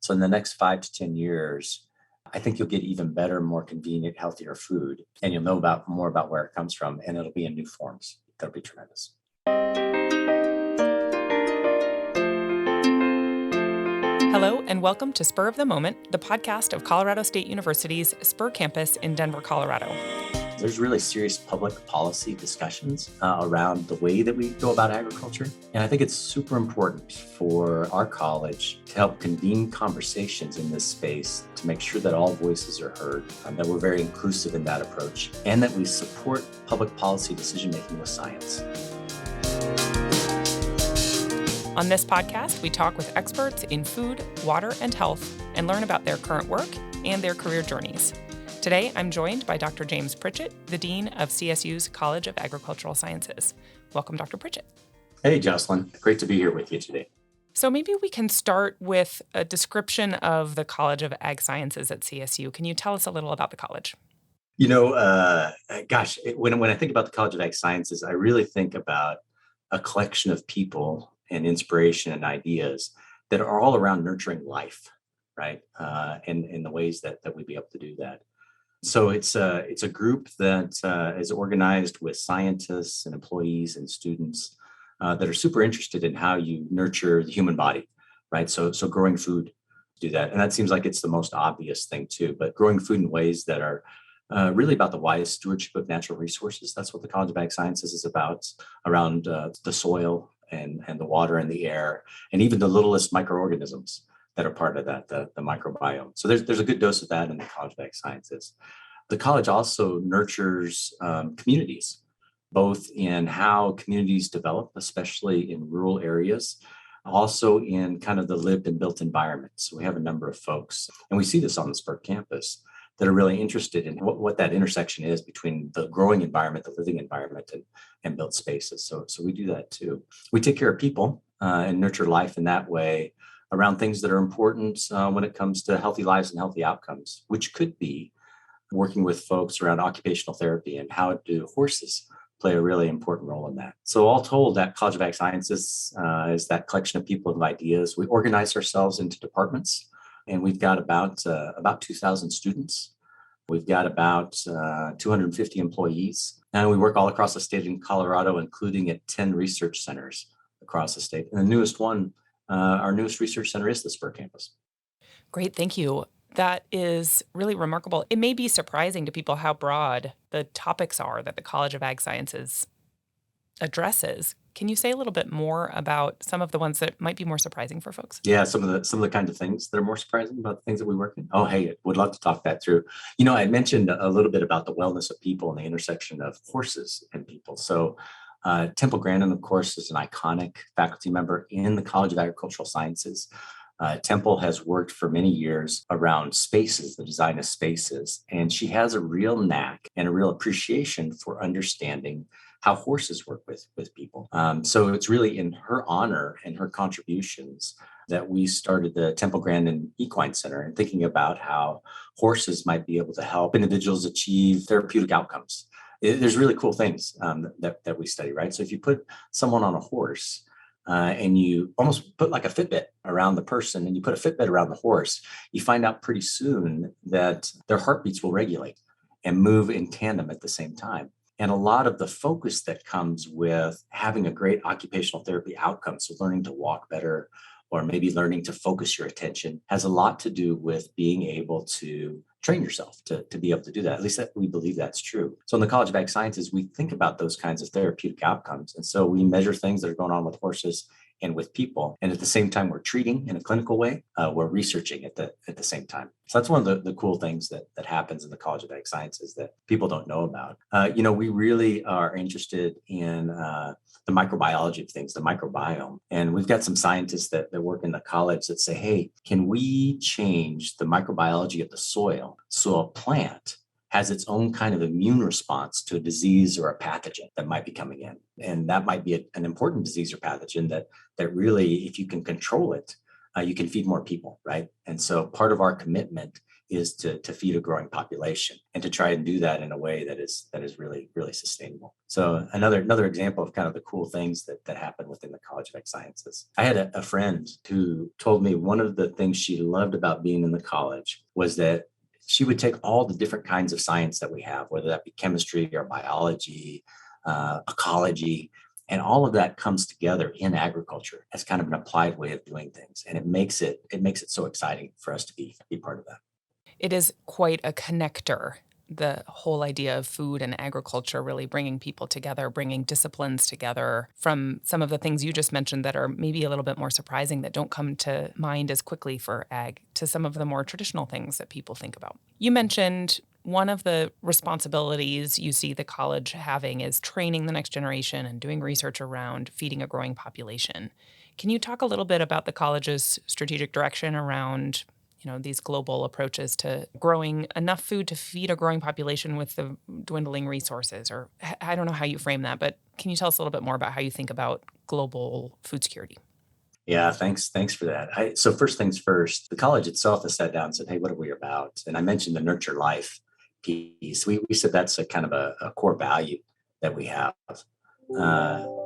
So in the next 5 to 10 years, I think you'll get even better, more convenient, healthier food, and you'll know more about where it comes from, and it'll be in new forms. That'll be tremendous. Hello, and welcome to Spur of the Moment, the podcast of Colorado State University's Spur campus in Denver, Colorado. There's really serious public policy discussions around the way that we go about agriculture. And I think it's super important for our college to help convene conversations in this space to make sure that all voices are heard, that we're very inclusive in that approach, and that we support public policy decision-making with science. On this podcast, we talk with experts in food, water, and health and learn about their current work and their career journeys. Today, I'm joined by Dr. James Pritchett, the Dean of CSU's College of Agricultural Sciences. Welcome, Dr. Pritchett. Hey, Jocelyn. Great to be here with you today. So maybe we can start with a description of the College of Ag Sciences at CSU. Can you tell us a little about the college? When I think about the College of Ag Sciences, I really think about a collection of people and inspiration and ideas that are all around nurturing life, right? And in the ways that we'd be able to do that. So it's a group that is organized with scientists and employees and students that are super interested in how you nurture the human body, right? So growing food, do that. And that seems like it's the most obvious thing too, but growing food in ways that are really about the wise stewardship of natural resources. That's what the College of Ag Sciences is about, around the soil and the water and the air, and even the littlest microorganisms that are part of that, the microbiome. So there's a good dose of that in the College of Ag Sciences. The college also nurtures communities, both in how communities develop, especially in rural areas, also in kind of the lived and built environment. So we have a number of folks, and we see this on the Spur campus, that are really interested in what that intersection is between the growing environment, the living environment, and built spaces. So we do that too. We take care of people and nurture life in that way around things that are important when it comes to healthy lives and healthy outcomes, which could be working with folks around occupational therapy and how do horses play a really important role in that. So all told, that College of Ag Sciences is that collection of people and ideas. We organize ourselves into departments, and we've got about 2,000 students. We've got about 250 employees, and we work all across the state in Colorado, including at 10 research centers across the state. And the newest one, our newest research center is the Spur campus. Great, thank you. That is really remarkable. It may be surprising to people how broad the topics are that the College of Ag Sciences addresses. Can you say a little bit more about some of the ones that might be more surprising for folks? Yeah, some of the kind of things that are more surprising about the things that we work in. Oh, hey, would love to talk that through. I mentioned a little bit about the wellness of people and the intersection of horses and people. So Temple Grandin, of course, is an iconic faculty member in the College of Agricultural Sciences. Temple has worked for many years around spaces, the design of spaces, and she has a real knack and a real appreciation for understanding how horses work with people. So it's really in her honor and her contributions that we started the Temple Grandin Equine Center, and thinking about how horses might be able to help individuals achieve therapeutic outcomes. There's really cool things that we study, right? So if you put someone on a horse, and you almost put like a Fitbit around the person and you put a Fitbit around the horse, you find out pretty soon that their heartbeats will regulate and move in tandem at the same time. And a lot of the focus that comes with having a great occupational therapy outcome, so learning to walk better or maybe learning to focus your attention, has a lot to do with being able to train yourself to be able to do that. At least we believe that's true. So in the College of Ag Sciences, we think about those kinds of therapeutic outcomes. And so we measure things that are going on with horses and with people. And at the same time, we're treating in a clinical way, we're researching at the same time. So that's one of the cool things that happens in the College of Ag Sciences that people don't know about. We really are interested in the microbiology of things, the microbiome. And we've got some scientists that work in the college that say, hey, can we change the microbiology of the soil so a plant has its own kind of immune response to a disease or a pathogen that might be coming in? And that might be an important disease or pathogen that really, if you can control it, you can feed more people, right? And so part of our commitment is to feed a growing population and to try and do that in a way that is really, really sustainable. So another example of kind of the cool things that happen within the College of Ag Sciences. I had a friend who told me one of the things she loved about being in the college was that she would take all the different kinds of science that we have, whether that be chemistry or biology, ecology, and all of that comes together in agriculture as kind of an applied way of doing things. And it makes it so exciting for us to be part of that. It is quite a connector, the whole idea of food and agriculture really bringing people together, bringing disciplines together from some of the things you just mentioned that are maybe a little bit more surprising that don't come to mind as quickly for ag to some of the more traditional things that people think about. You mentioned one of the responsibilities you see the college having is training the next generation and doing research around feeding a growing population. Can you talk a little bit about the college's strategic direction around these global approaches to growing enough food to feed a growing population with the dwindling resources? Or I don't know how you frame that, but can you tell us a little bit more about how you think about global food security? Yeah, thanks for that. So first things first, the college itself has sat down and said, hey, what are we about? And I mentioned the nurture life piece. We said that's a kind of a core value that we have.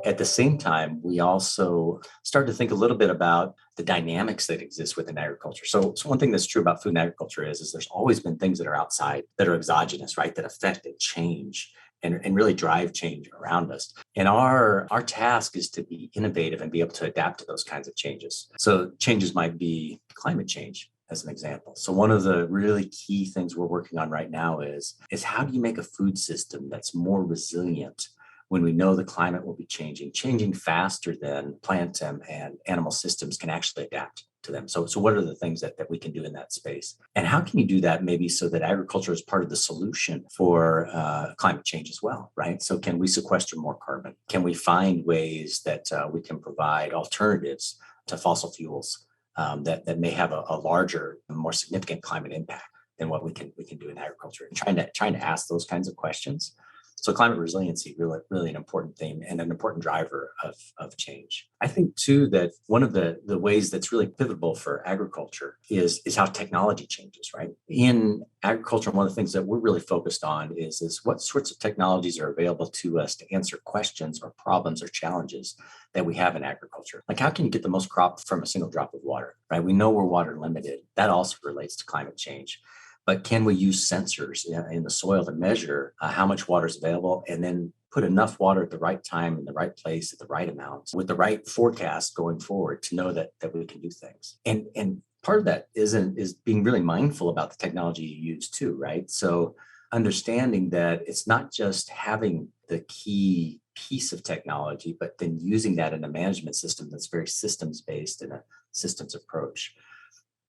At the same time, we also started to think a little bit about the dynamics that exist within agriculture. So one thing that's true about food and agriculture is there's always been things that are outside, that are exogenous, right? That affect and change and really drive change around us. And our task is to be innovative and be able to adapt to those kinds of changes. So changes might be climate change, as an example. So one of the really key things we're working on right now is how do you make a food system that's more resilient when we know the climate will be changing faster than plant and animal systems can actually adapt to them. So what are the things that we can do in that space? And how can you do that maybe so that agriculture is part of the solution for climate change as well, right? So can we sequester more carbon? Can we find ways that we can provide alternatives to fossil fuels that may have a larger, more significant climate impact than what we can do in agriculture? And trying to ask those kinds of questions. So climate resiliency, really an important theme and an important driver of change. I think too that one of the ways that's really pivotal for agriculture is how technology changes, right? In agriculture, one of the things that we're really focused on is what sorts of technologies are available to us to answer questions or problems or challenges that we have in agriculture. Like how can you get the most crop from a single drop of water, right? We know we're water limited. That also relates to climate change. But can we use sensors in the soil to measure how much water is available and then put enough water at the right time in the right place at the right amount with the right forecast going forward to know that we can do things? And part of that is being really mindful about the technology you use too, right? So understanding that it's not just having the key piece of technology, but then using that in a management system that's very systems based and a systems approach.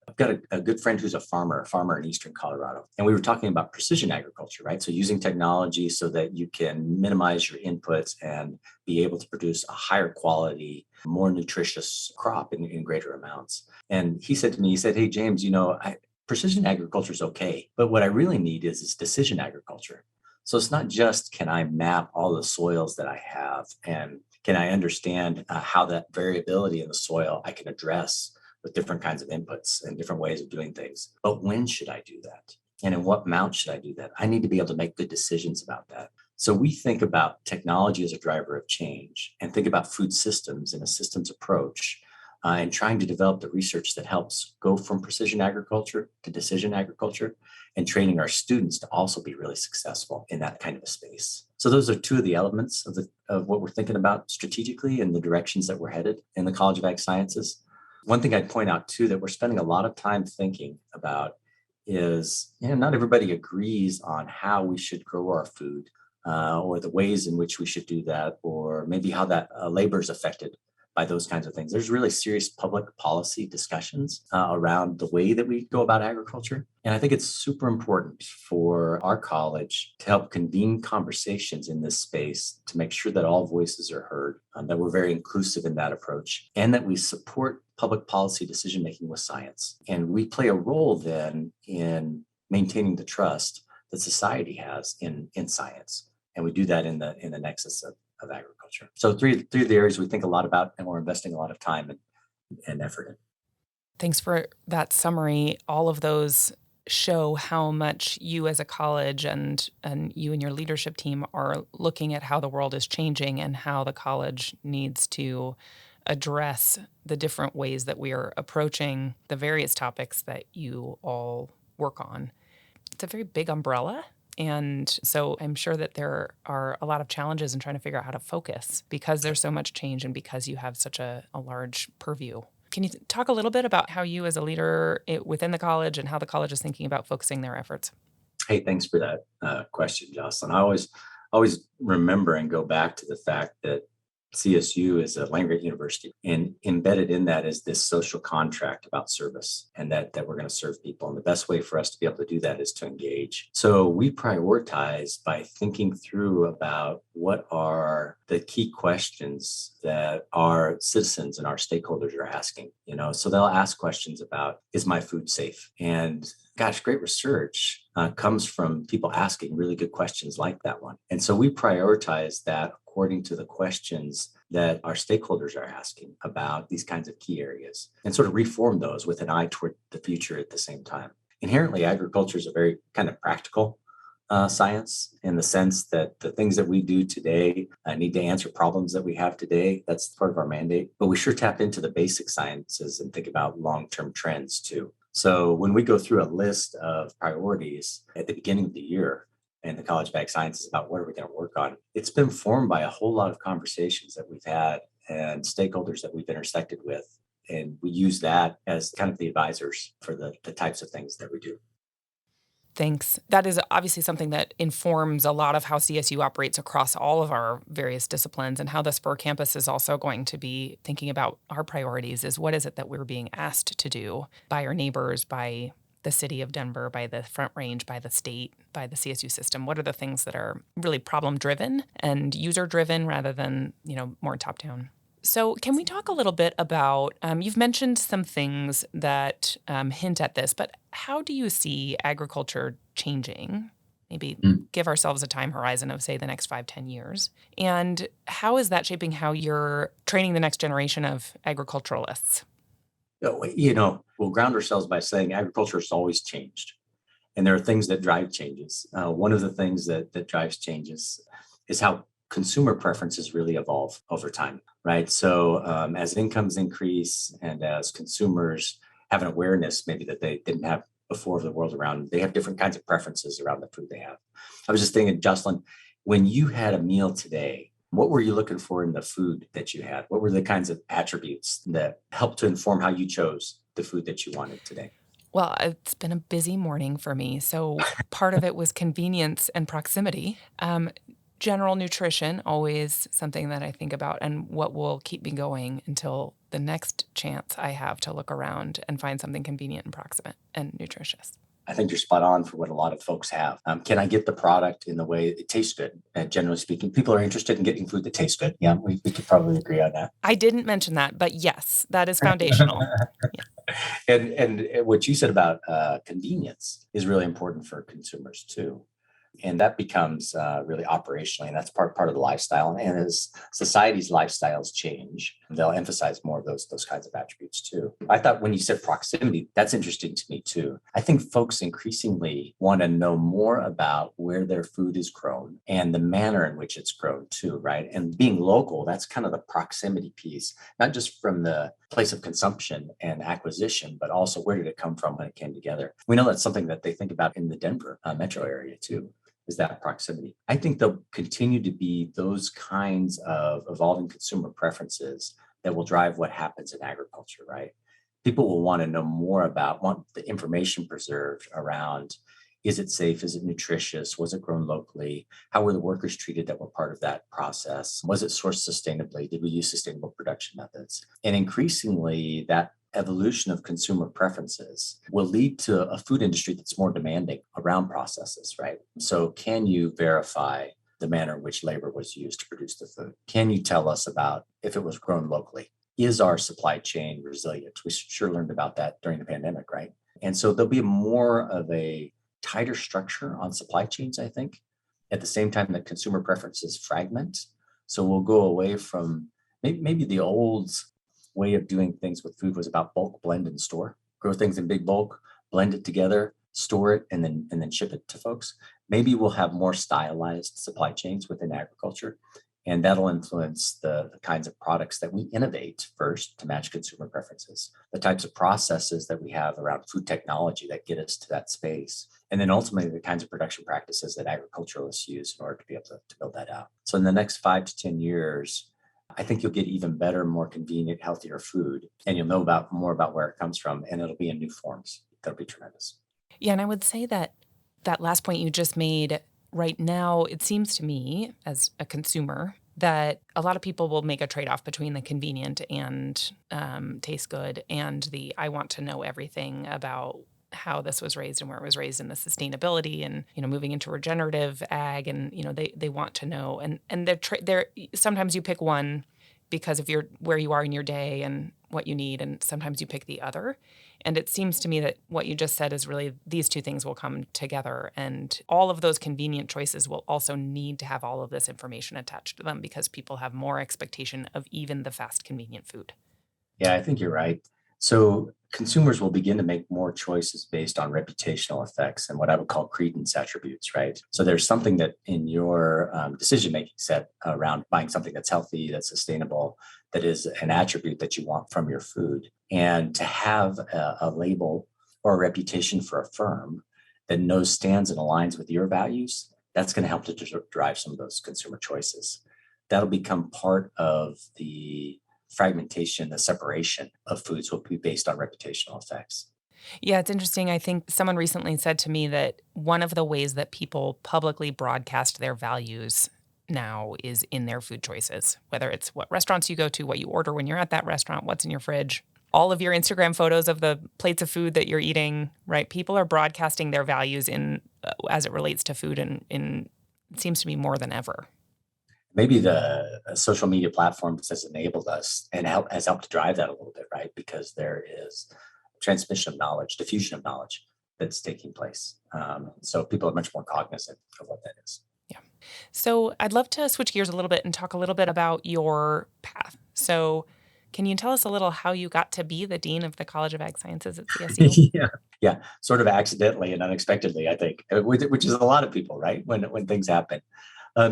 I've got a good friend who's a farmer in Eastern Colorado. And we were talking about precision agriculture, right? So using technology so that you can minimize your inputs and be able to produce a higher quality, more nutritious crop in greater amounts. And he said to me, hey, James, precision agriculture is okay. But what I really need is decision agriculture. So it's not just can I map all the soils that I have and can I understand how that variability in the soil I can address with different kinds of inputs and different ways of doing things. But when should I do that? And in what amount should I do that? I need to be able to make good decisions about that. So we think about technology as a driver of change and think about food systems in a systems approach and trying to develop the research that helps go from precision agriculture to decision agriculture and training our students to also be really successful in that kind of a space. So those are two of the elements of what we're thinking about strategically and the directions that we're headed in the College of Ag Sciences. One thing I'd point out too that we're spending a lot of time thinking about is, not everybody agrees on how we should grow our food or the ways in which we should do that, or maybe how that labor is affected by those kinds of things. There's really serious public policy discussions around the way that we go about agriculture. And I think it's super important for our college to help convene conversations in this space to make sure that all voices are heard, that we're very inclusive in that approach, and that we support public policy decision-making with science. And we play a role then in maintaining the trust that society has in science. And we do that in the nexus of agriculture. So three of the areas we think a lot about and we're investing a lot of time and effort in. Thanks for that summary. All of those show how much you as a college and you and your leadership team are looking at how the world is changing and how the college needs to address the different ways that we are approaching the various topics that you all work on. It's a very big umbrella. And so I'm sure that there are a lot of challenges in trying to figure out how to focus because there's so much change and because you have such a large purview. Can you talk a little bit about how you as a leader within the college and how the college is thinking about focusing their efforts? Hey, thanks for that question, Jocelyn. I always remember and go back to the fact that CSU is a land-grant university, and embedded in that is this social contract about service, and that we're going to serve people. And the best way for us to be able to do that is to engage. So we prioritize by thinking through about what are the key questions that our citizens and our stakeholders are asking. So they'll ask questions about, is my food safe? And gosh, great research comes from people asking really good questions like that one. And so we prioritize that according to the questions that our stakeholders are asking about these kinds of key areas and sort of reform those with an eye toward the future at the same time. Inherently, agriculture is a very kind of practical science in the sense that the things that we do today need to answer problems that we have today. That's part of our mandate. But we sure tap into the basic sciences and think about long-term trends too. So when we go through a list of priorities at the beginning of the year in the College of Ag Sciences about what are we going to work on, it's been formed by a whole lot of conversations that we've had and stakeholders that we've intersected with. And we use that as kind of the advisors for the types of things that we do. Thanks. That is obviously something that informs a lot of how CSU operates across all of our various disciplines, and how the Spur campus is also going to be thinking about our priorities is what is it that we're being asked to do by our neighbors, by the city of Denver, by the Front Range, by the state, by the CSU system. What are the things that are really problem-driven and user-driven rather than, more top-down? So can we talk a little bit about, you've mentioned some things that hint at this, but how do you see agriculture changing? Maybe give ourselves a time horizon of, say, the next 5-10 years. And how is that shaping how you're training the next generation of agriculturalists? We'll ground ourselves by saying agriculture has always changed. And there are things that drive changes. One of the things that drives changes is how consumer preferences really evolve over time, right? So as incomes increase and as consumers have an awareness maybe that they didn't have before of the world around, they have different kinds of preferences around the food they have. I was just thinking, Jocelyn, when you had a meal today, what were you looking for in the food that you had? What were the kinds of attributes that helped to inform how you chose the food that you wanted today? Well, it's been a busy morning for me. So part of it was convenience and proximity. General nutrition, always something that I think about and what will keep me going until the next chance I have to look around and find something convenient and proximate and nutritious. I think you're spot on for what a lot of folks have. Can I get the product in the way it tastes good? Generally speaking, people are interested in getting food that tastes good. Yeah, we could probably agree on that. I didn't mention that, but yes, that is foundational. Yeah. And what you said about convenience is really important for consumers too. And that becomes really operationally, and that's part of the lifestyle. And as society's lifestyles change, they'll emphasize more of those kinds of attributes too. I thought when you said proximity, that's interesting to me too. I think folks increasingly want to know more about where their food is grown and the manner in which it's grown too, right? And being local, that's kind of the proximity piece, not just from the place of consumption and acquisition, but also where did it come from when it came together. We know that's something that they think about in the Denver metro area too, is that proximity. I think there'll continue to be those kinds of evolving consumer preferences that will drive what happens in agriculture, right? People will want to know more about, want the information preserved around, is it safe? Is it nutritious? Was it grown locally? How were the workers treated that were part of that process? Was it sourced sustainably? Did we use sustainable production methods? And increasingly, that evolution of consumer preferences will lead to a food industry that's more demanding around processes, right? So can you verify the manner in which labor was used to produce the food? Can you tell us about if it was grown locally? Is our supply chain resilient? We sure learned about that during the pandemic, right? And so there'll be more of a tighter structure on supply chains, I think, at the same time that consumer preferences fragment. So we'll go away from maybe the old way of doing things with food was about bulk, blend, and store. Grow things in big bulk, blend it together, store it, and then ship it to folks. Maybe we'll have more stylized supply chains within agriculture, and that'll influence the kinds of products that we innovate first to match consumer preferences, the types of processes that we have around food technology that get us to that space, and then ultimately the kinds of production practices that agriculturalists use in order to be able to build that out. So in the next 5 to 10 years, I think you'll get even better, more convenient, healthier food, and you'll know more about where it comes from, and it'll be in new forms. That'll be tremendous. Yeah, and I would say that that last point you just made, right now, it seems to me as a consumer that a lot of people will make a trade-off between the convenient and taste good and the I want to know everything about how this was raised and where it was raised and the sustainability and, moving into regenerative ag and, they want to know. And they're sometimes you pick one because of where you are in your day and what you need, and sometimes you pick the other. And it seems to me that what you just said is really these two things will come together, and all of those convenient choices will also need to have all of this information attached to them because people have more expectation of even the fast, convenient food. Yeah, I think you're right. So consumers will begin to make more choices based on reputational effects and what I would call credence attributes, right? So there's something that in your decision-making set around buying something that's healthy, that's sustainable, that is an attribute that you want from your food. And to have a label or a reputation for a firm that knows, stands, and aligns with your values, that's going to help to drive some of those consumer choices. That'll become part of the fragmentation, the separation of foods will be based on reputational effects. Yeah, it's interesting. I think someone recently said to me that one of the ways that people publicly broadcast their values now is in their food choices, whether it's what restaurants you go to, what you order when you're at that restaurant, what's in your fridge, all of your Instagram photos of the plates of food that you're eating, right? People are broadcasting their values in as it relates to food in it seems to me more than ever. Maybe the social media platforms has enabled us and has helped to drive that a little bit, right? Because there is transmission of knowledge, diffusion of knowledge that's taking place. So people are much more cognizant of what that is. Yeah. So I'd love to switch gears a little bit and talk a little bit about your path. So can you tell us a little how you got to be the Dean of the College of Ag Sciences at CSU? Yeah, sort of accidentally and unexpectedly, I think, which is a lot of people, right? When things happen. A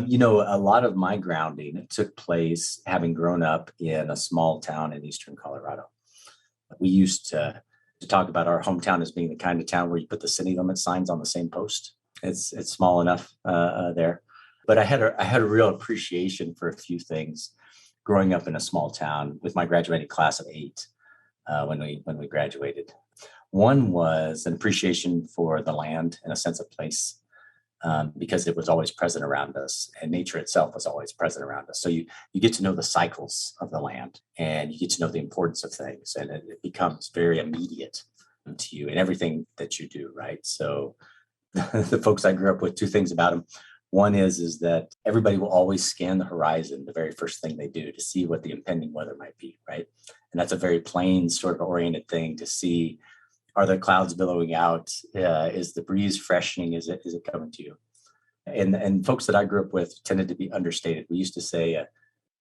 lot of my grounding took place having grown up in a small town in eastern Colorado. We used to talk about our hometown as being the kind of town where you put the city limit signs on the same post. It's small enough there, but I had a real appreciation for a few things growing up in a small town with my graduating class of 8 when we graduated. One was an appreciation for the land and a sense of place. Because it was always present around us and nature itself was always present around us. So you get to know the cycles of the land and you get to know the importance of things, and it becomes very immediate to you in everything that you do, right? So the folks I grew up with, two things about them. One is that everybody will always scan the horizon, the very first thing they do, to see what the impending weather might be, right? And that's a very plain sort of oriented thing to see. Are the clouds billowing out? Is the breeze freshening? Is it coming to you? And folks that I grew up with tended to be understated. We used to say,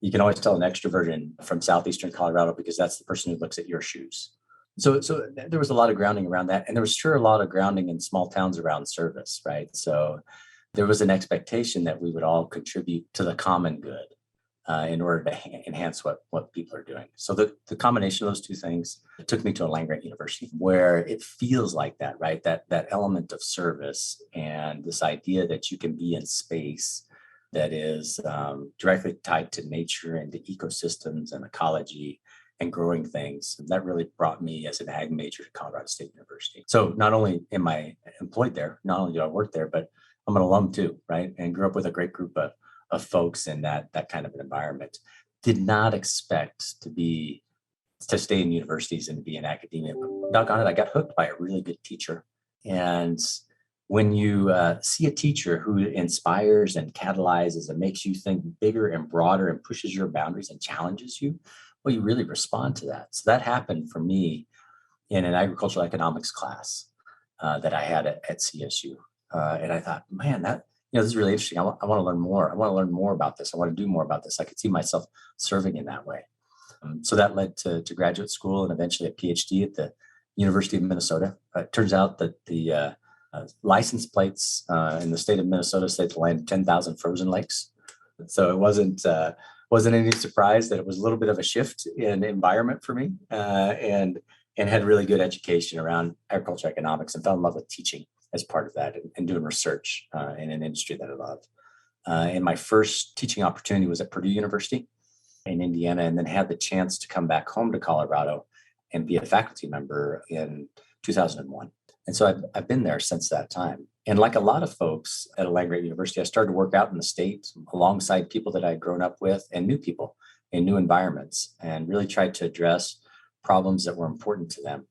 you can always tell an extroversion from southeastern Colorado because that's the person who looks at your shoes. So there was a lot of grounding around that. And there was sure a lot of grounding in small towns around service, right? So there was an expectation that we would all contribute to the common good in order to enhance what people are doing. So the combination of those two things took me to a land-grant university where it feels like that, right? That element of service and this idea that you can be in space that is directly tied to nature and to ecosystems and ecology and growing things. And that really brought me as an ag major to Colorado State University. So not only am I employed there, not only do I work there, but I'm an alum too, right? And grew up with a great group of folks in that kind of an environment. Did not expect to stay in universities and be in academia. But doggone it, I got hooked by a really good teacher. And when you see a teacher who inspires and catalyzes and makes you think bigger and broader and pushes your boundaries and challenges you, well, you really respond to that. So that happened for me in an agricultural economics class that I had at CSU. And I thought, man, this is really interesting. I want to learn more. I want to learn more about this. I want to do more about this. I could see myself serving in that way. So that led to graduate school and eventually a PhD at the University of Minnesota. It turns out that the License plates in the state of Minnesota say to land 10,000 frozen lakes. So it wasn't any surprise that it was a little bit of a shift in environment for me, and had really good education around agriculture economics, and fell in love with teaching as part of that, and doing research in an industry that I love. And my first teaching opportunity was at Purdue University in Indiana, and then had the chance to come back home to Colorado and be a faculty member in 2001. And so I've been there since that time. And like a lot of folks at a land-grant university, I started to work out in the state alongside people that I had grown up with and new people in new environments, and really tried to address problems that were important to them.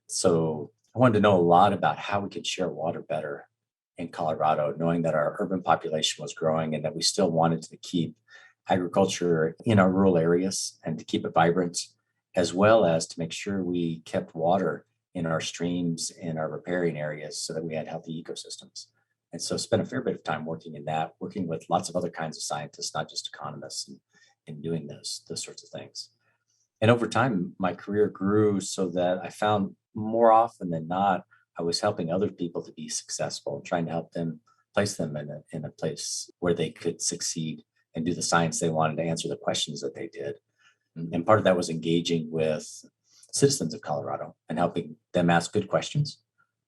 So I wanted to know a lot about how we could share water better in Colorado, knowing that our urban population was growing and that we still wanted to keep agriculture in our rural areas and to keep it vibrant, as well as to make sure we kept water in our streams, in our riparian areas, so that we had healthy ecosystems. And so spent a fair bit of time working in that, working with lots of other kinds of scientists, not just economists, and doing those sorts of things. And over time, my career grew so that I found more often than not, I was helping other people to be successful, trying to help them, place them in a place where they could succeed and do the science they wanted, to answer the questions that they did. And part of that was engaging with citizens of Colorado and helping them ask good questions,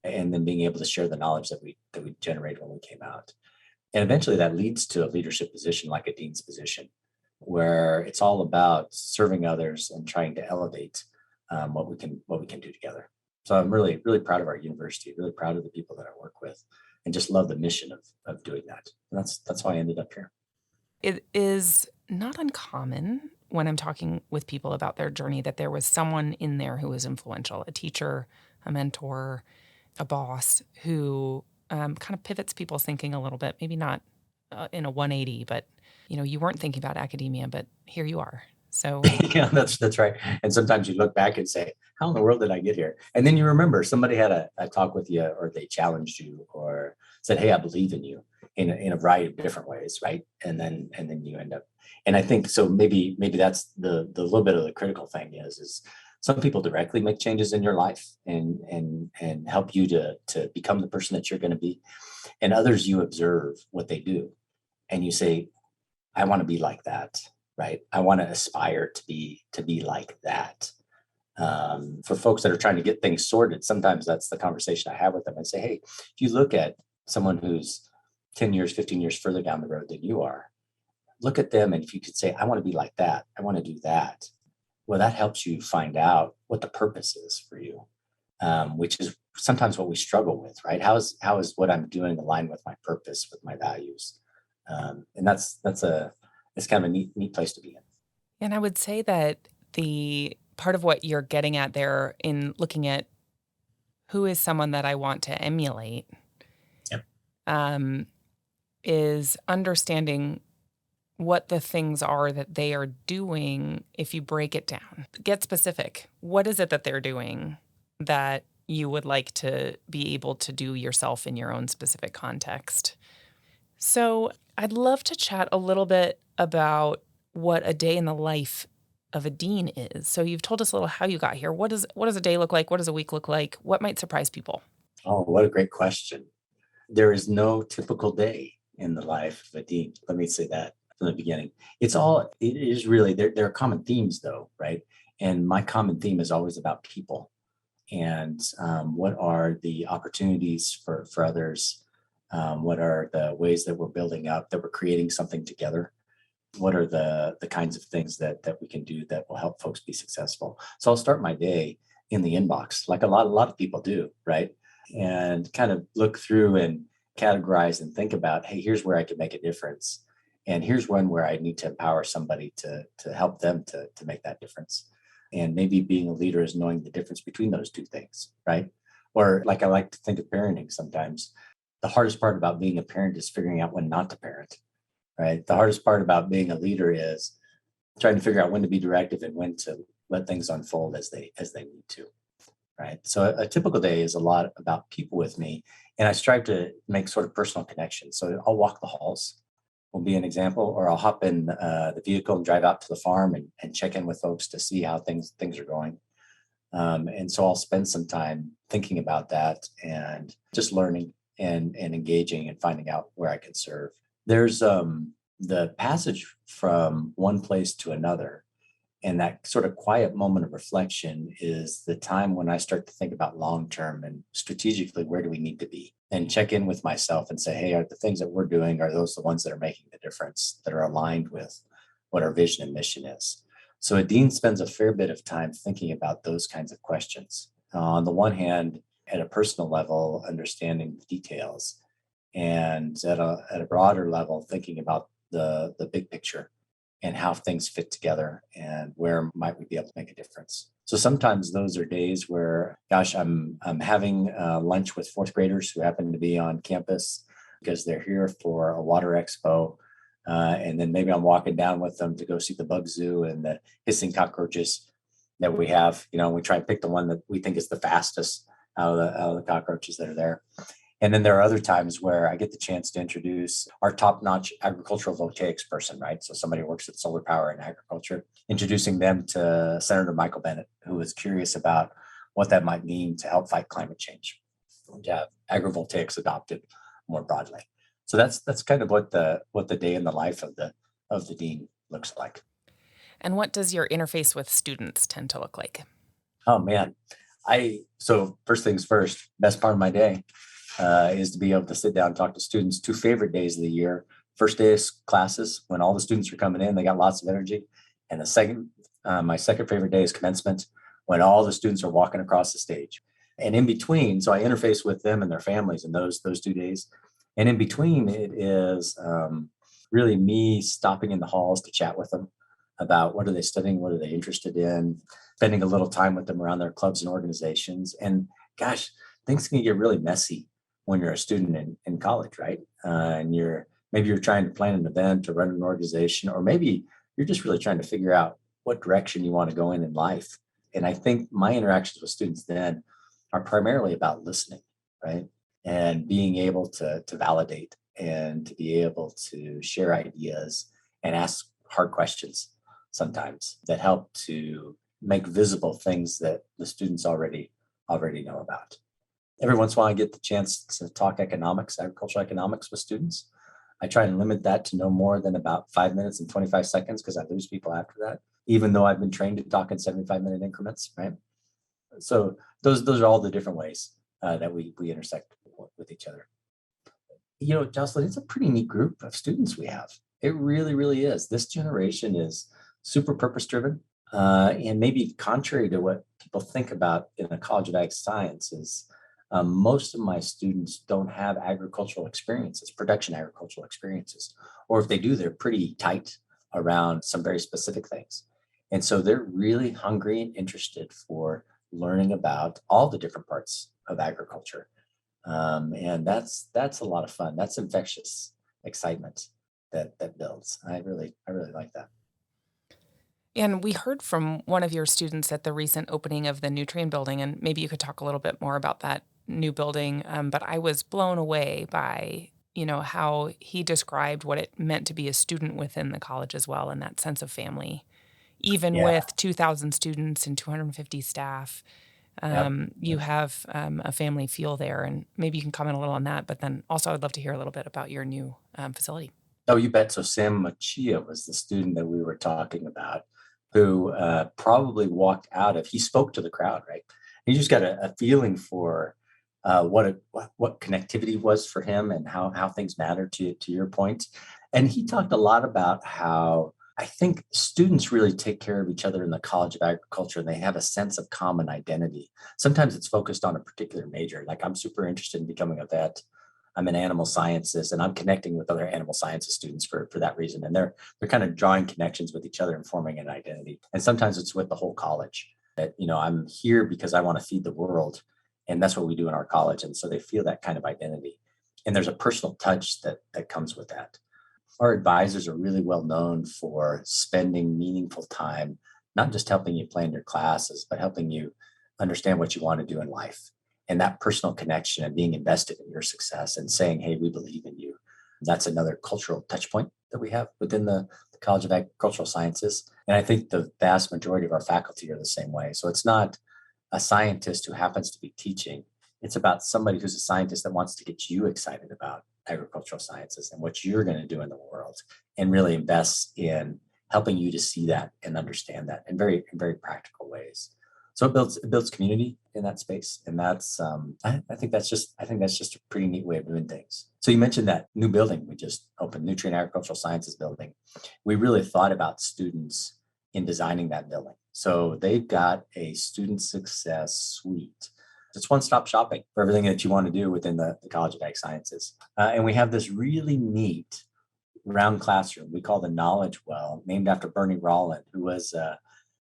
and then being able to share the knowledge that we generated when we came out. And eventually that leads to a leadership position like a dean's position, where it's all about serving others and trying to elevate what we can do together. So I'm really, really proud of our university, really proud of the people that I work with, and just love the mission of doing that. And that's why I ended up here. It is not uncommon when I'm talking with people about their journey that there was someone in there who was influential, a teacher, a mentor, a boss, who kind of pivots people's thinking a little bit, maybe not in a 180, but you weren't thinking about academia, but here you are. So yeah, that's right. And sometimes you look back and say, how in the world did I get here? And then you remember somebody had a talk with you, or they challenged you, or said, hey, I believe in you, in a variety of different ways, right? And then you end up, and I think so maybe that's the little bit of the critical thing is some people directly make changes in your life and help you to become the person that you're going to be. And others, you observe what they do and you say, I want to be like that, right? I want to aspire to be like that. For folks that are trying to get things sorted, sometimes that's the conversation I have with them and say, hey, if you look at someone who's 10 years, 15 years further down the road than you are, look at them. And if you could say, I want to be like that, I want to do that. Well, that helps you find out what the purpose is for you, which is sometimes what we struggle with, right? How is what I'm doing aligned with my purpose, with my values? And it's kind of a neat place to be in. And I would say that the part of what you're getting at there in looking at who is someone that I want to emulate, Yep. is understanding what the things are that they are doing. If you break it down, get specific. What is it that they're doing that you would like to be able to do yourself in your own specific context? So I'd love to chat a little bit about what a day in the life of a dean is. So you've told us a little how you got here. What does a day look like? What does a week look like? What might surprise people? Oh, what a great question. There is no typical day in the life of a dean. Let me say that from the beginning. It is really, there are common themes though, right? And my common theme is always about people and what are the opportunities for others? What are the ways that we're building up, that we're creating something together? What are the kinds of things that we can do that will help folks be successful? So I'll start my day in the inbox, like a lot of people do, right? And kind of look through and categorize and think about, hey, here's where I can make a difference. And here's one where I need to empower somebody to help them to make that difference. And maybe being a leader is knowing the difference between those two things, right? Or like I like to think of parenting sometimes. The hardest part about being a parent is figuring out when not to parent, right? The hardest part about being a leader is trying to figure out when to be directive and when to let things unfold as they need to, right? So a typical day is a lot about people with me, and I strive to make sort of personal connections. So I'll walk the halls, will be an example, or I'll hop in the vehicle and drive out to the farm and check in with folks to see how things are going. And so I'll spend some time thinking about that and just learning and engaging and finding out where I can serve. There's the passage from one place to another. And that sort of quiet moment of reflection is the time when I start to think about long term and strategically, where do we need to be? And check in with myself and say, hey, are the things that we're doing, are those the ones that are making the difference, that are aligned with what our vision and mission is? So a dean spends a fair bit of time thinking about those kinds of questions. On the one hand, at a personal level, understanding the details, and at a broader level, thinking about the big picture and how things fit together and where might we be able to make a difference. So sometimes those are days where, gosh, I'm having lunch with fourth graders who happen to be on campus because they're here for a water expo. And then maybe I'm walking down with them to go see the bug zoo and the hissing cockroaches that we have. We try and pick the one that we think is the fastest out of the cockroaches that are there. And then there are other times where I get the chance to introduce our top-notch agricultural voltaics person, right? So somebody who works with solar power and agriculture, introducing them to Senator Michael Bennet, who is curious about what that might mean to help fight climate change, to have agrivoltaics adopted more broadly. So that's kind of what the day in the life of the dean looks like. And what does your interface with students tend to look like? Oh man, so first things first, best part of my day is to be able to sit down and talk to students. Two favorite days of the year. First day is classes when all the students are coming in, they got lots of energy. And my second favorite day is commencement when all the students are walking across the stage. And in between, so I interface with them and their families in those 2 days. And in between, it is really me stopping in the halls to chat with them about what are they studying, what are they interested in, spending a little time with them around their clubs and organizations. And gosh, things can get really messy when you're a student in college, right? And maybe you're trying to plan an event or run an organization, or maybe you're just really trying to figure out what direction you want to go in life. And I think my interactions with students then are primarily about listening, right? And being able to validate and to be able to share ideas and ask hard questions sometimes that help to make visible things that the students already know about. Every once in a while, I get the chance to talk agricultural economics with students. I try and limit that to no more than about 5 minutes and 25 seconds because I lose people after that, even though I've been trained to talk in 75-minute increments, right? So those are all the different ways that we intersect with each other. Jocelyn, it's a pretty neat group of students we have. It really, really is. This generation is super purpose-driven. And maybe contrary to what people think about in the College of Ag Sciences, most of my students don't have production agricultural experiences. Or if they do, they're pretty tight around some very specific things. And so they're really hungry and interested for learning about all the different parts of agriculture. And that's a lot of fun. That's infectious excitement that builds. I really like that. And we heard from one of your students at the recent opening of the Nutrien building, and maybe you could talk a little bit more about that new building. But I was blown away by, how he described what it meant to be a student within the college as well, and that sense of family. Even Yeah. with 2,000 students and 250 staff, Yep. you have a family feel there. And maybe you can comment a little on that. But then also, I'd love to hear a little bit about your new facility. Oh, you bet. So Sam Machia was the student that we were talking about who probably he spoke to the crowd, right? He just got a feeling for what connectivity was for him and how things matter to your point. And he talked a lot about how I think students really take care of each other in the College of Agriculture, and they have a sense of common identity. Sometimes it's focused on a particular major. Like I'm super interested in becoming a vet. I'm in animal sciences, and I'm connecting with other animal sciences students for that reason. And they're kind of drawing connections with each other and forming an identity. And sometimes it's with the whole college that, I'm here because I want to feed the world. And that's what we do in our college. And so they feel that kind of identity. And there's a personal touch that comes with that. Our advisors are really well known for spending meaningful time, not just helping you plan your classes, but helping you understand what you want to do in life. And that personal connection and being invested in your success and saying, hey, we believe in you. That's another cultural touch point that we have within the College of Agricultural Sciences. And I think the vast majority of our faculty are the same way. So it's not a scientist who happens to be teaching. It's about somebody who's a scientist that wants to get you excited about agricultural sciences and what you're going to do in the world, and really invests in helping you to see that and understand that in very practical ways. So it builds community in that space, and that's I think that's just a pretty neat way of doing things. So you mentioned that new building we just opened, Nutrient Agricultural Sciences building. We really thought about students in designing that building. So they've got a student success suite. It's one-stop shopping for everything that you want to do within the College of Ag Sciences. And we have this really neat round classroom we call the Knowledge Well, named after Bernie Rolland, who was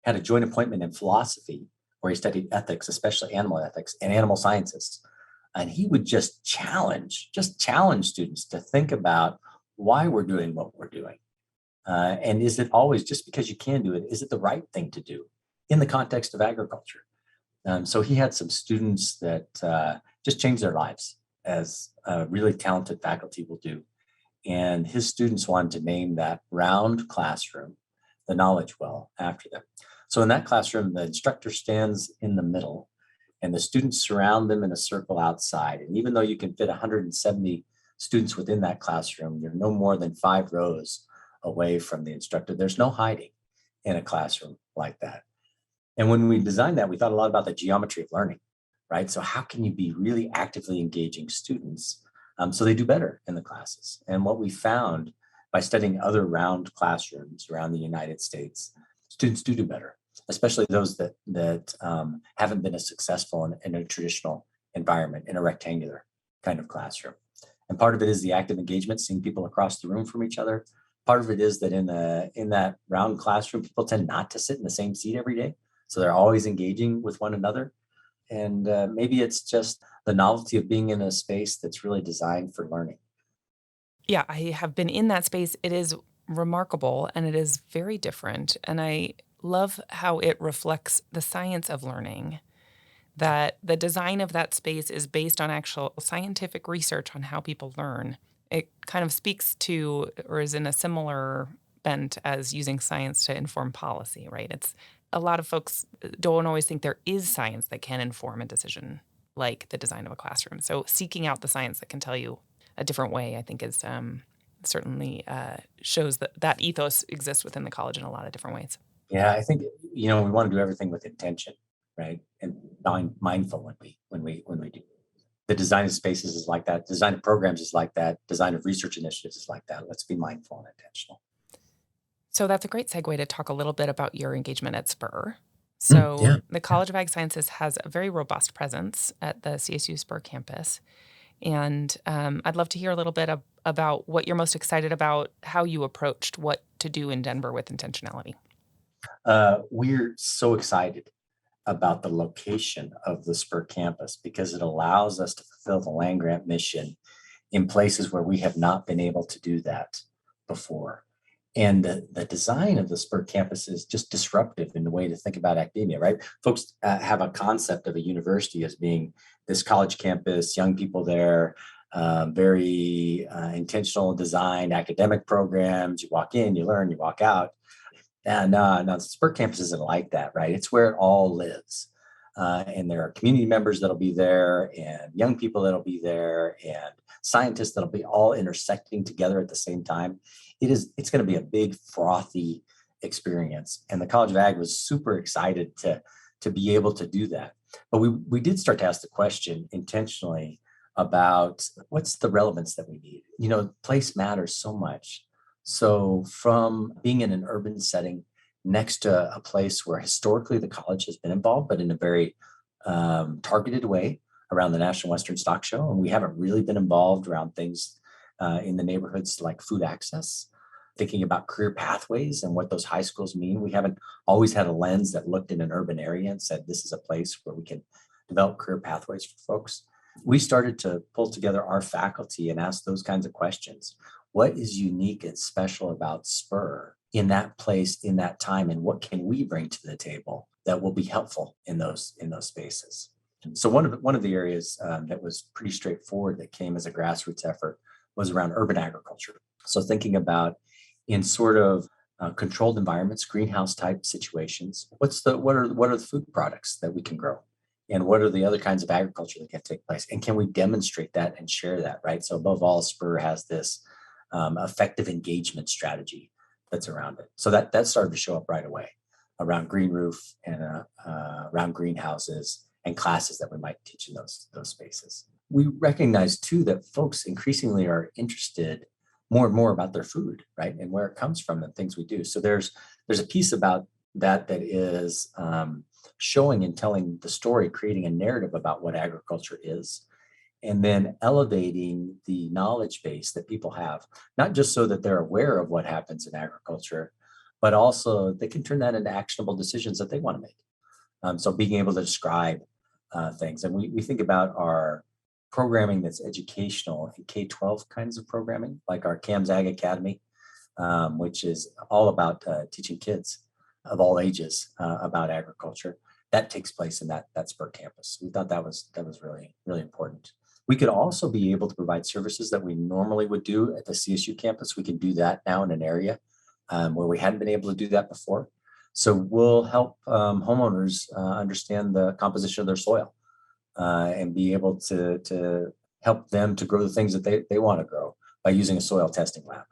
had a joint appointment in philosophy where he studied ethics, especially animal ethics and animal sciences. And he would just challenge students to think about why we're doing what we're doing. And is it always, just because you can do it, is it the right thing to do in the context of agriculture? So he had some students that just changed their lives, as really talented faculty will do. And his students wanted to name that round classroom the Knowledge Well after them. So in that classroom, the instructor stands in the middle and the students surround them in a circle outside. And even though you can fit 170 students within that classroom, you're no more than 5 rows away from the instructor. There's no hiding in a classroom like that. And when we designed that, we thought a lot about the geometry of learning, right? So how can you be really actively engaging students so they do better in the classes? And what we found by studying other round classrooms around the United States, students do better, especially those that haven't been as successful in a traditional environment, in a rectangular kind of classroom. And part of it is the active engagement, seeing people across the room from each other. Part of it is that in that round classroom, people tend not to sit in the same seat every day. So they're always engaging with one another. And maybe it's just the novelty of being in a space that's really designed for learning. Yeah, I have been in that space. It is remarkable and it is very different. And I love how it reflects the science of learning, that the design of that space is based on actual scientific research on how people learn. It kind of speaks to, or is in a similar bent as using science to inform policy, right? It's a lot of folks don't always think there is science that can inform a decision like the design of a classroom. So seeking out the science that can tell you a different way, I think, is certainly shows that ethos exists within the college in a lot of different ways. Yeah, I think we want to do everything with intention, right? And mindful when we do. The design of spaces is like that. Design of programs is like that. Design of research initiatives is like that. Let's be mindful and intentional. So that's a great segue to talk a little bit about your engagement at Spur. So Yeah. the College of Ag Sciences has a very robust presence at the CSU Spur campus. And I'd love to hear a little bit about what you're most excited about, how you approached what to do in Denver with intentionality. We're so excited about the location of the Spur campus because it allows us to fulfill the land grant mission in places where we have not been able to do that before. And the design of the Spur campus is just disruptive in the way to think about academia, right? Folks have a concept of a university as being this college campus, young people there, very intentional designed academic programs. You walk in, you learn, you walk out. And no, the Spur campus isn't like that, right? It's where it all lives. And there are community members that'll be there, and young people that'll be there, and scientists that'll be all intersecting together at the same time. It's going to be a big, frothy experience. And the College of Ag was super excited to be able to do that. But we did start to ask the question intentionally about what's the relevance that we need. Place matters so much. So from being in an urban setting next to a place where historically the college has been involved, but in a very targeted way around the National Western Stock Show, and we haven't really been involved around things in the neighborhoods like food access, thinking about career pathways and what those high schools mean. We haven't always had a lens that looked in an urban area and said, this is a place where we can develop career pathways for folks. We started to pull together our faculty and ask those kinds of questions. What is unique and special about Spur in that place, in that time, and what can we bring to the table that will be helpful in those spaces? So one of the areas that was pretty straightforward that came as a grassroots effort was around urban agriculture. So thinking about in sort of controlled environments, greenhouse type situations, what are the food products that we can grow And what are the other kinds of agriculture that can take place? And can we demonstrate that and share that, right? So above all, Spur has this effective engagement strategy that's around it. So that started to show up right away around green roof and around greenhouses and classes that we might teach in those spaces. We recognize too that folks increasingly are interested more and more about their food, right, and where it comes from and things we do. So there's a piece about that is showing and telling the story, creating a narrative about what agriculture is, and then elevating the knowledge base that people have, not just so that they're aware of what happens in agriculture, but also they can turn that into actionable decisions that they want to make. So being able to describe things. And we think about our programming that's educational and K-12 kinds of programming, like our CAMS Ag Academy, which is all about teaching kids of all ages about agriculture. That takes place in that Spur campus. We thought that was really, really important. We could also be able to provide services that we normally would do at the CSU campus. We can do that now in an area where we hadn't been able to do that before. So we'll help homeowners understand the composition of their soil and be able to help them to grow the things that they want to grow by using a soil testing lab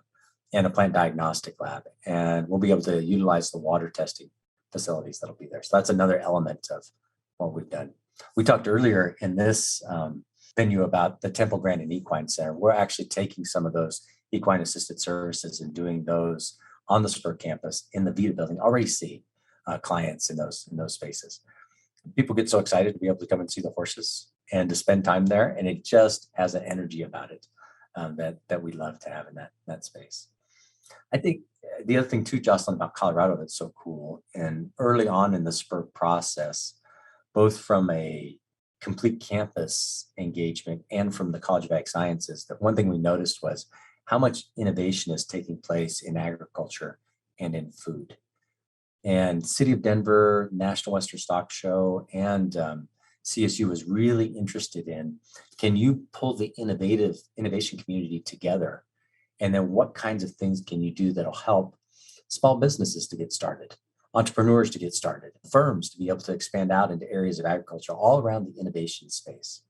and a plant diagnostic lab. And we'll be able to utilize the water testing facilities that'll be there. So that's another element of what we've done. We talked earlier in this venue about the Temple Grandin Equine Center. We're actually taking some of those equine assisted services and doing those on the Spur campus in the Vita building. Already see clients in those spaces. People get so excited to be able to come and see the horses and to spend time there, and it just has an energy about it that we love to have in that space. I think the other thing too, Jocelyn, about Colorado that's so cool, and early on in the Spur process, both from a complete campus engagement and from the College of Ag Sciences, that one thing we noticed was how much innovation is taking place in agriculture and in food. And City of Denver, National Western Stock Show, and CSU was really interested in, can you pull the innovation community together? And then what kinds of things can you do that'll help small businesses to get started, entrepreneurs to get started, firms to be able to expand out into areas of agriculture all around the innovation space.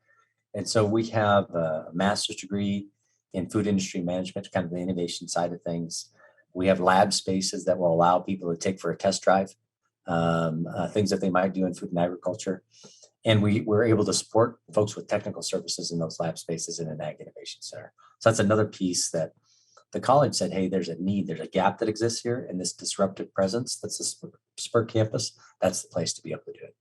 And so we have a master's degree in food industry management, kind of the innovation side of things. We have lab spaces that will allow people to take for a test drive, things that they might do in food and agriculture. And we're able to support folks with technical services in those lab spaces in an Ag Innovation Center. So that's another piece that the college said, hey, there's a need, there's a gap that exists here, and this disruptive presence that's the Spur campus, that's the place to be able to do it.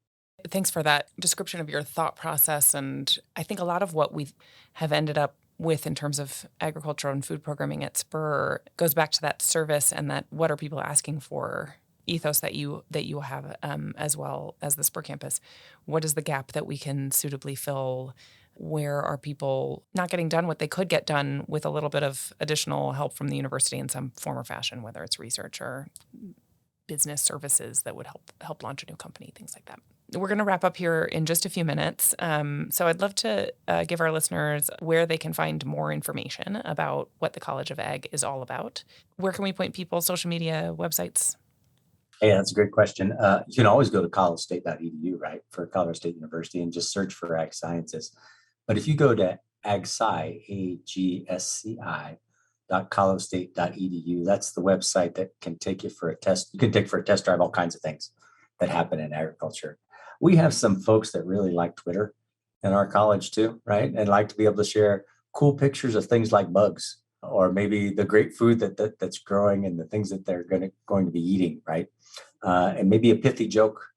Thanks for that description of your thought process. And I think a lot of what we have ended up with in terms of agriculture and food programming at Spur goes back to that service and that what are people asking for ethos that you have as well as the Spur campus. What is the gap that we can suitably fill? Where are people not getting done what they could get done with a little bit of additional help from the university in some form or fashion, whether it's research or business services that would help launch a new company, things like that. We're going to wrap up here in just a few minutes. So I'd love to give our listeners where they can find more information about what the College of Ag is all about. Where can we point people, social media, websites? Hey, that's a great question. You can always go to colorado.state.edu, right, for Colorado State University and just search for Ag Sciences. But if you go to agsci.coloradostate.edu, that's the website that can take you for a test. You can take for a test drive all kinds of things that happen in agriculture. We have some folks that really like Twitter in our college too, right? And like to be able to share cool pictures of things like bugs or maybe the great food that's growing and the things that they're going to be eating, right? And maybe a pithy joke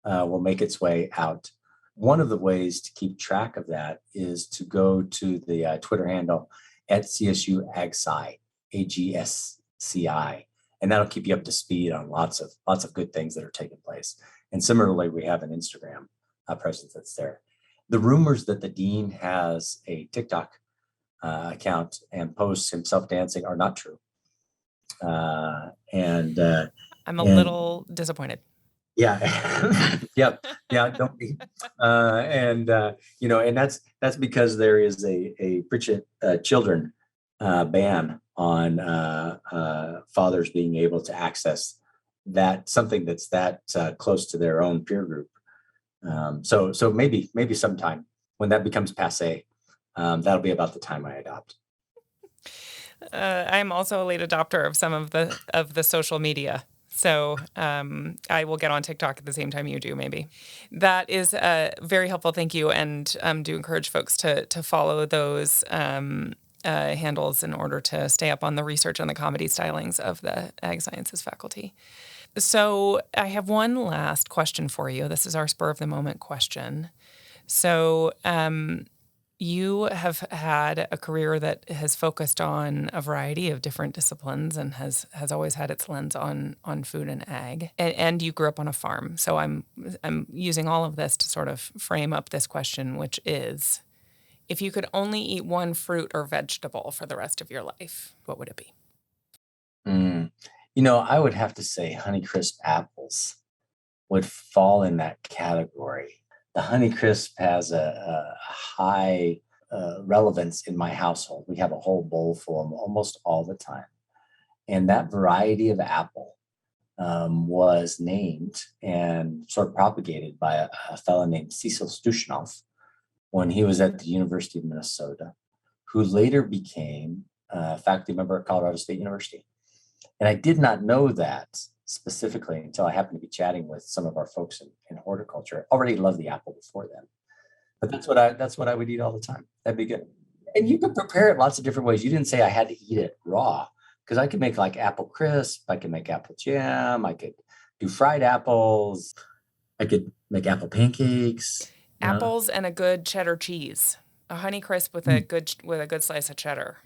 will make its way out. One of the ways to keep track of that is to go to the Twitter handle at CSU AgSci, AGSCI, and that'll keep you up to speed on lots of good things that are taking place. And similarly, we have an Instagram presence that's there. The rumors that the dean has a TikTok account and posts himself dancing are not true. I'm a little disappointed. Yeah. Yep. Yeah. Don't be. And that's because there is a Pritchett children ban on fathers being able to access that something that's that close to their own peer group So maybe sometime when that becomes passé, that'll be about the time I adopt. I'm also a late adopter of some of the social media. So I will get on TikTok at the same time you do, maybe. That is very helpful. Thank you. And do encourage folks to follow those handles in order to stay up on the research on the comedy stylings of the Ag Sciences faculty. So I have one last question for you. This is our spur of the moment question. So you have had a career that has focused on a variety of different disciplines and has always had its lens on food and ag. And you grew up on a farm. So I'm using all of this to sort of frame up this question, which is, if you could only eat one fruit or vegetable for the rest of your life, what would it be? I would have to say Honeycrisp apples would fall in that category. The Honeycrisp has a high relevance in my household. We have a whole bowl full of them almost all the time. And that variety of apple was named and sort of propagated by a fellow named Cecil Stushnoff when he was at the University of Minnesota, who later became a faculty member at Colorado State University. And I did not know that specifically until I happened to be chatting with some of our folks in horticulture. Already loved the apple before then, but that's what I would eat all the time. That'd be good. And you could prepare it lots of different ways. You didn't say I had to eat it raw, because I could make like apple crisp. I could make apple jam. I could do fried apples. I could make apple pancakes. Apples and a good cheddar cheese, a Honeycrisp with a good slice of cheddar.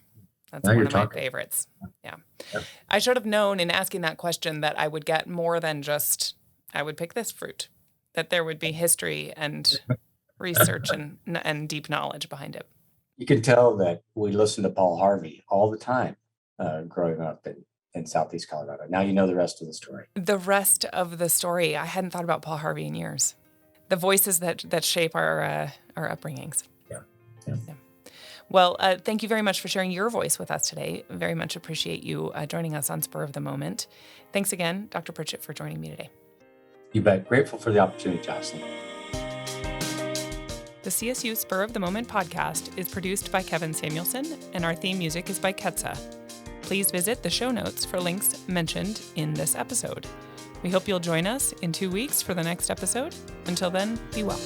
That's one of my favorites. Yeah. Yep. I should have known in asking that question that I would get more than just, I would pick this fruit, that there would be history and research and deep knowledge behind it. You can tell that we listen to Paul Harvey all the time growing up in Southeast Colorado. Now you know the rest of the story. The rest of the story. I hadn't thought about Paul Harvey in years. The voices that shape our upbringings. Yeah. Well, thank you very much for sharing your voice with us today. Very much appreciate you joining us on Spur of the Moment. Thanks again, Dr. Pritchett, for joining me today. You bet. Grateful for the opportunity, Jocelyn. The CSU Spur of the Moment podcast is produced by Kevin Samuelson, and our theme music is by Ketsa. Please visit the show notes for links mentioned in this episode. We hope you'll join us in 2 weeks for the next episode. Until then, be well.